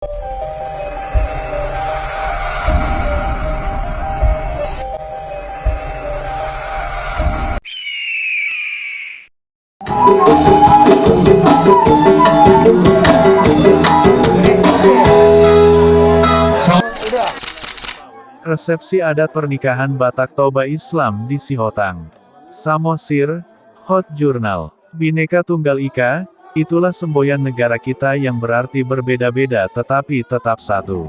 Resepsi adat pernikahan Batak Toba Islam di Sihotang. Samosir, Hot Journal. Bhinneka Tunggal Ika, itulah semboyan negara kita yang berarti berbeda-beda tetapi tetap satu.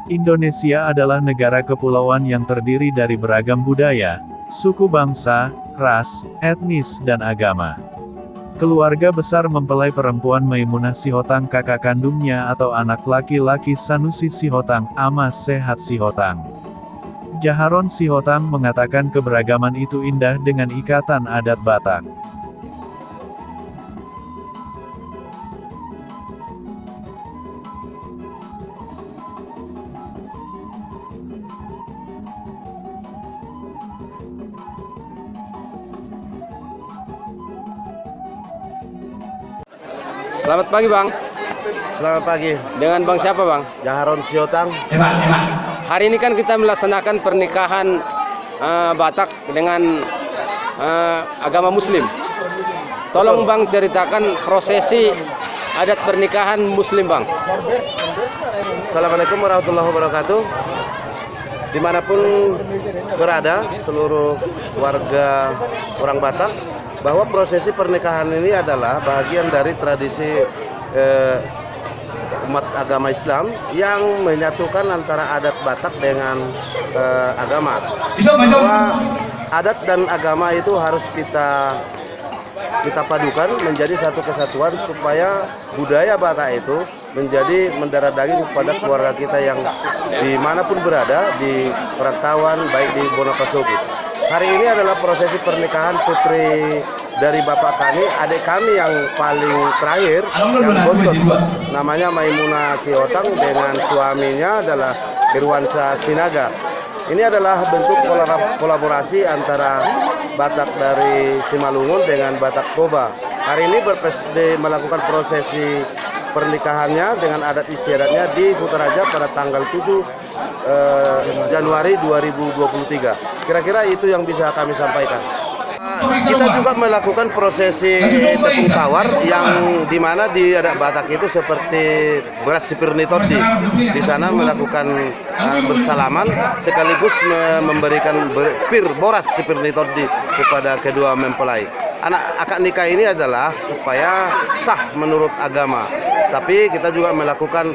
Indonesia adalah negara kepulauan yang terdiri dari beragam budaya, suku bangsa, ras, etnis dan agama. Keluarga besar mempelai perempuan Maimunah Sihotang kakak kandungnya atau anak laki-laki Sanusi Sihotang, Ama Sehat Sihotang. Jaharon Sihotang mengatakan keberagaman itu indah dengan ikatan adat Batak. Selamat pagi Bang. Selamat pagi. Dengan Bang siapa Bang? Jaharon Sihotang. Hari ini kan kita melaksanakan pernikahan Batak dengan agama Muslim. Tolong Bang ceritakan prosesi adat pernikahan Muslim Bang. Assalamualaikum warahmatullahi wabarakatuh. Dimanapun berada seluruh warga orang Batak, bahwa prosesi pernikahan ini adalah bagian dari tradisi umat agama Islam yang menyatukan antara adat Batak dengan agama. Bahwa adat dan agama itu harus kita padukan menjadi satu kesatuan supaya budaya Batak itu menjadi mendarah daging kepada keluarga kita yang dimanapun berada, di perantauan, baik di Bonapasogit. Hari ini adalah prosesi pernikahan putri dari bapak kami, adik kami yang paling terakhir, yang bontot, namanya Maimunah Sihotang dengan suaminya adalah Irwansyah Sinaga. Ini adalah bentuk kolaborasi antara Batak dari Simalungun dengan Batak Toba. Hari ini melakukan prosesi pernikahannya dengan adat istiadatnya di Kutaraja pada tanggal 7 Januari 2023. Kira-kira itu yang bisa kami sampaikan. Kita juga melakukan prosesi tepung tawar yang dimana di adat Batak itu seperti beras sipirnitoti. Di sana melakukan bersalaman sekaligus memberikan boras sipirnitoti kepada kedua mempelai. Akad nikah ini adalah supaya sah menurut agama, tapi kita juga melakukan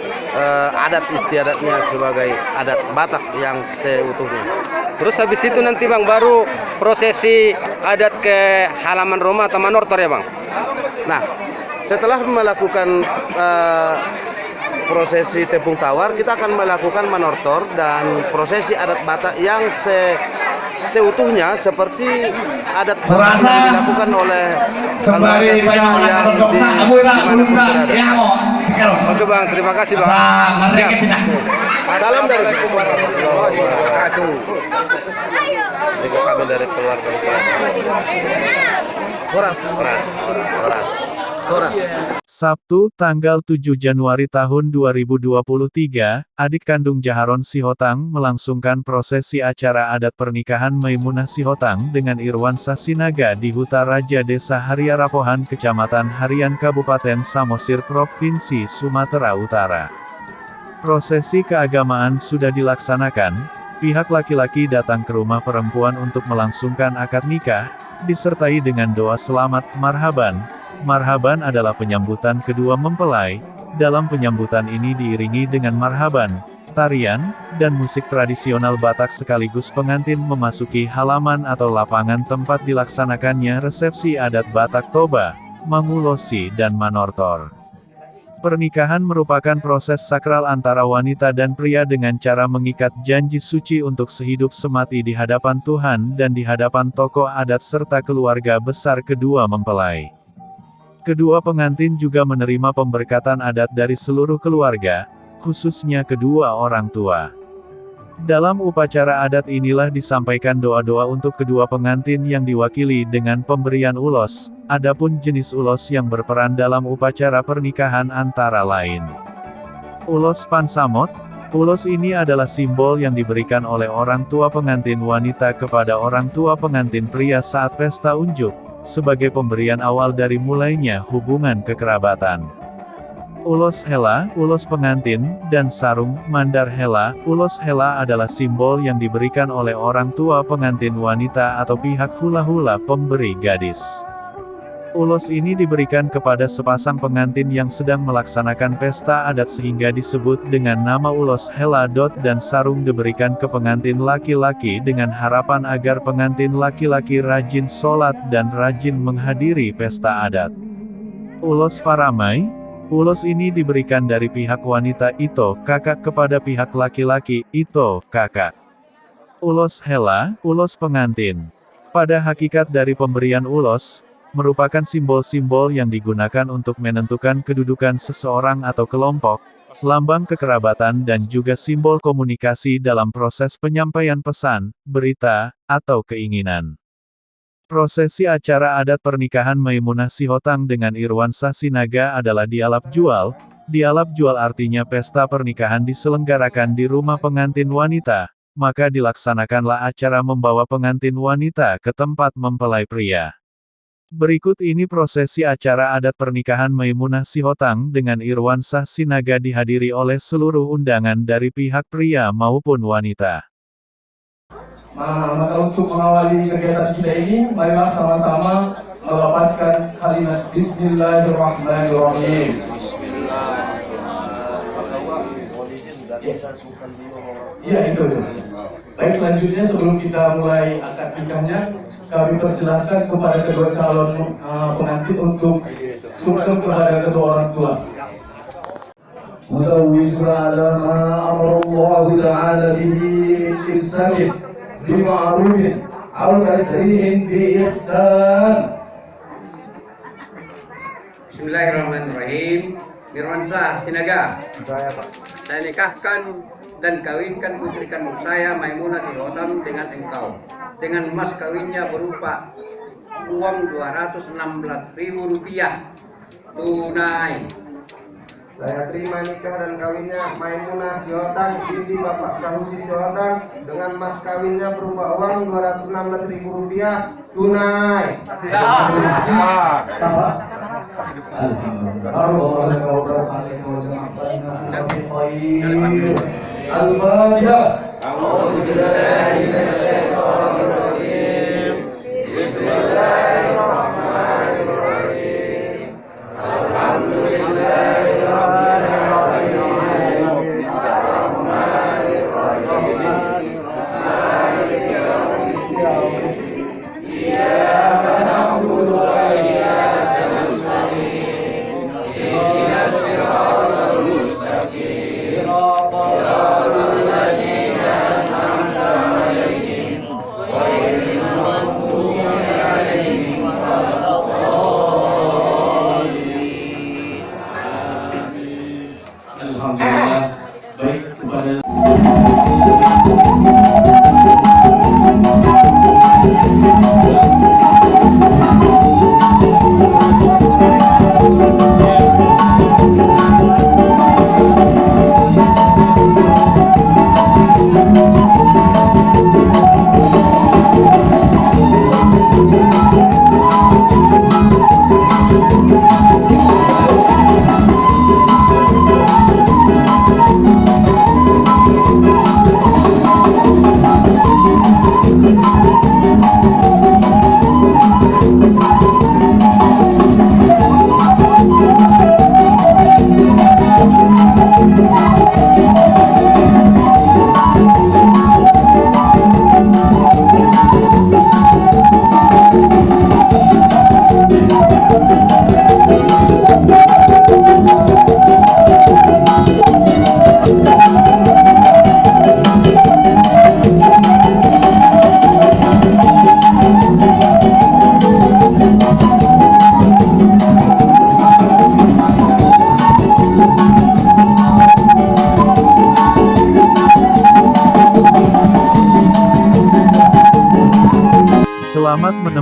adat istiadatnya sebagai adat Batak yang seutuhnya. Terus habis itu nanti Bang baru prosesi adat ke halaman rumah atau manortor ya Bang? Nah, setelah melakukan prosesi tepung tawar, kita akan melakukan manortor dan prosesi adat Batak yang seutuhnya seperti adat Batak yang dilakukan oleh keluarga kita yang dimanapun berada. Oke Bang, terima kasih Bang. Salam dari warahmatullahi wabarakatuh. Kami dari keluarga Horas. Sabtu, tanggal 7 Januari tahun 2023, adik kandung Jaharon Sihotang melangsungkan prosesi acara adat pernikahan Maimunah Sihotang dengan Irwansyah Sinaga di Hutaraja Desa Hariarapohan Kecamatan Harian Kabupaten Samosir Provinsi Sumatera Utara. Prosesi keagamaan sudah dilaksanakan, pihak laki-laki datang ke rumah perempuan untuk melangsungkan akad nikah, disertai dengan doa selamat marhaban. Marhaban adalah penyambutan kedua mempelai. Dalam penyambutan ini diiringi dengan marhaban, tarian, dan musik tradisional Batak sekaligus pengantin memasuki halaman atau lapangan tempat dilaksanakannya resepsi adat Batak Toba, Mangulosi dan Manortor. Pernikahan merupakan proses sakral antara wanita dan pria dengan cara mengikat janji suci untuk sehidup semati di hadapan Tuhan dan di hadapan tokoh adat serta keluarga besar kedua mempelai. Kedua pengantin juga menerima pemberkatan adat dari seluruh keluarga, khususnya kedua orang tua. Dalam upacara adat inilah disampaikan doa-doa untuk kedua pengantin yang diwakili dengan pemberian ulos. Adapun jenis ulos yang berperan dalam upacara pernikahan antara lain Ulos Pansamot. Ulos ini adalah simbol yang diberikan oleh orang tua pengantin wanita kepada orang tua pengantin pria saat pesta unjuk, sebagai pemberian awal dari mulainya hubungan kekerabatan. Ulos Hela, ulos pengantin, dan sarung, mandar Hela. Ulos Hela adalah simbol yang diberikan oleh orang tua pengantin wanita atau pihak hula-hula pemberi gadis. Ulos ini diberikan kepada sepasang pengantin yang sedang melaksanakan pesta adat sehingga disebut dengan nama ulos Hela. Dan sarung diberikan ke pengantin laki-laki dengan harapan agar pengantin laki-laki rajin sholat dan rajin menghadiri pesta adat. Ulos Paramai. Ulos ini diberikan dari pihak wanita Ito, kakak kepada pihak laki-laki Ito, kakak. Ulos Hela, ulos pengantin. Pada hakikat dari pemberian ulos, merupakan simbol-simbol yang digunakan untuk menentukan kedudukan seseorang atau kelompok, lambang kekerabatan dan juga simbol komunikasi dalam proses penyampaian pesan, berita, atau keinginan. Prosesi acara adat pernikahan Maimunah Sihotang dengan Irwansyah Sinaga adalah dialap jual. Dialap jual artinya pesta pernikahan diselenggarakan di rumah pengantin wanita, maka dilaksanakanlah acara membawa pengantin wanita ke tempat mempelai pria. Berikut ini prosesi acara adat pernikahan Maimunah Sihotang dengan Irwansyah Sinaga dihadiri oleh seluruh undangan dari pihak pria maupun wanita. Maka untuk mengawali kegiatan kita ini, marilah sama-sama melepaskan kalimat Bismillahirrahmanirrahim. Iya itu. Baik, selanjutnya sebelum kita mulai akad nikahnya, kami persilahkan kepada kedua calon pengantin untuk sungkem kepada kedua orang tua. Mutawwizna ala ma amrullahu ta'ala bihi imsakin bima'rufin aw tasrihin bi ihsan. Bismillahirrahmanirrahim. Irwansyah Sinaga. Saya Pak. Saya nikahkan dan kawinkan putri kandung saya Maimunah Sihotang dengan engkau, dengan mas kawinnya berupa uang Rp216.000 tunai. Saya terima nikah dan kawinnya Maimunah Sihotang binti Bapak Sanusi Sihotang dengan mas kawinnya berupa uang Rp216.000 tunai. Alhamdulillah. Baik, kepada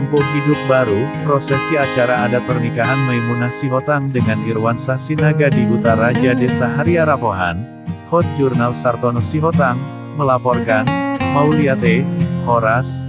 tempo hidup baru, prosesi acara adat pernikahan Maimunah Sihotang dengan Irwansyah Sinaga di Huta Raja Desa Haria Rapohan. Hot Jurnal Sartono Sihotang, melaporkan, Mauliate, Horas.